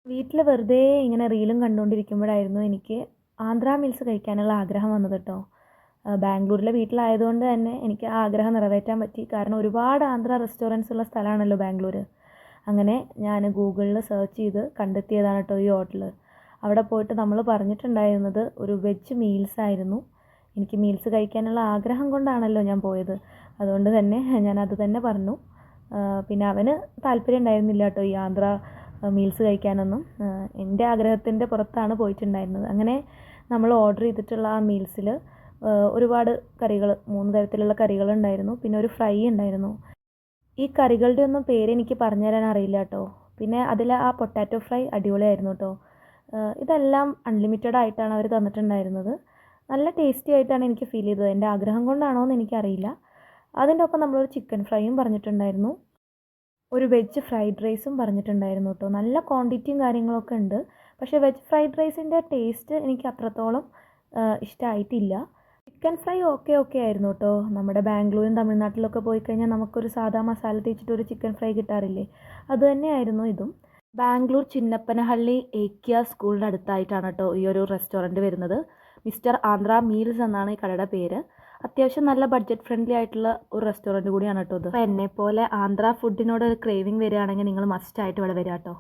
വീട്ടിൽ വെറുതെ ഇങ്ങനെ റീലും കണ്ടുകൊണ്ടിരിക്കുമ്പോഴായിരുന്നു എനിക്ക് ആന്ധ്രാ മീൽസ് കഴിക്കാനുള്ള ആഗ്രഹം വന്നത് കേട്ടോ. ബാംഗ്ലൂരിലെ വീട്ടിലായതുകൊണ്ട് തന്നെ എനിക്ക് ആ ആഗ്രഹം നിറവേറ്റാൻ പറ്റി. കാരണം ഒരുപാട് ആന്ധ്രാ റെസ്റ്റോറൻറ്റ്സ് ഉള്ള സ്ഥലമാണല്ലോ ബാംഗ്ലൂർ. അങ്ങനെ ഞാൻ ഗൂഗിളിൽ സെർച്ച് ചെയ്ത് കണ്ടെത്തിയതാണ് കേട്ടോ ഈ ഹോട്ടൽ. അവിടെ പോയിട്ട് നമ്മൾ പറഞ്ഞിട്ടുണ്ടായിരുന്നത് ഒരു വെജ് മീൽസ് ആയിരുന്നു. എനിക്ക് മീൽസ് കഴിക്കാനുള്ള ആഗ്രഹം കൊണ്ടാണല്ലോ ഞാൻ പോയത്. അതുകൊണ്ട് തന്നെ ഞാൻ അത് തന്നെ പറഞ്ഞു. പിന്നെ അവന് താല്പര്യം ഉണ്ടായിരുന്നില്ല കേട്ടോ ഈ ആന്ധ്ര മീൽസ് കഴിക്കാനൊന്നും. എൻ്റെ ആഗ്രഹത്തിൻ്റെ പുറത്താണ് പോയിട്ടുണ്ടായിരുന്നത്. അങ്ങനെ നമ്മൾ ഓർഡർ ചെയ്തിട്ടുള്ള ആ മീൽസിൽ ഒരുപാട് കറികൾ, 3 തരത്തിലുള്ള കറികളുണ്ടായിരുന്നു. പിന്നെ ഒരു ഫ്രൈ ഉണ്ടായിരുന്നു. ഈ കറികളുടെ ഒന്നും പേര് എനിക്ക് പറഞ്ഞു തരാൻ അറിയില്ല കേട്ടോ. പിന്നെ അതിൽ ആ പൊട്ടാറ്റോ ഫ്രൈ അടിപൊളിയായിരുന്നു കേട്ടോ. ഇതെല്ലാം അൺലിമിറ്റഡ് ആയിട്ടാണ് അവർ തന്നിട്ടുണ്ടായിരുന്നത്. നല്ല ടേസ്റ്റി ആയിട്ടാണ് എനിക്ക് ഫീൽ ചെയ്തത്. എൻ്റെ ആഗ്രഹം കൊണ്ടാണോ എന്ന് എനിക്കറിയില്ല. അതിൻ്റെ ഒപ്പം നമ്മളൊരു ചിക്കൻ ഫ്രൈയും പറഞ്ഞിട്ടുണ്ടായിരുന്നു. ഒരു വെജ് ഫ്രൈഡ് റൈസും പറഞ്ഞിട്ടുണ്ടായിരുന്നു കേട്ടോ. നല്ല ക്വാണ്ടിറ്റിയും കാര്യങ്ങളൊക്കെ ഉണ്ട്. പക്ഷേ വെജ് ഫ്രൈഡ് റൈസിൻ്റെ ടേസ്റ്റ് എനിക്ക് അത്രത്തോളം ഇഷ്ടമായിട്ടില്ല. ചിക്കൻ ഫ്രൈ ഓക്കെ ഓക്കെ ആയിരുന്നു കേട്ടോ. നമ്മുടെ ബാംഗ്ലൂരും തമിഴ്നാട്ടിലൊക്കെ പോയി കഴിഞ്ഞാൽ നമുക്കൊരു സാധാ മസാല തേച്ചിട്ട് ഒരു ചിക്കൻ ഫ്രൈ കിട്ടാറില്ലേ, അത് തന്നെയായിരുന്നു ഇതും. ബാംഗ്ലൂർ ചിന്നപ്പനഹള്ളി ഏക്യ സ്കൂളിൻ്റെ അടുത്തായിട്ടാണ് കേട്ടോ ഈ ഒരു റെസ്റ്റോറൻറ്റ് വരുന്നത്. മിസ്റ്റർ ആന്ധ്ര മീൽസ് എന്നാണ് ഈ കടയുടെ പേര്. അത്യാവശ്യം നല്ല ബഡ്ജറ്റ് ഫ്രണ്ട്ലി ആയിട്ടുള്ള ഒരു റെസ്റ്റോറൻറ്റ് കൂടിയാണ് കേട്ടോ ഇത്. അപ്പോൾ എന്നെപ്പോലെ ആന്ധ്ര ഫുഡിനോട് ഒരു ക്രേവിങ് വരികയാണെങ്കിൽ നിങ്ങൾ മസ്റ്റായിട്ട് ഇവിടെ വരിക കേട്ടോ.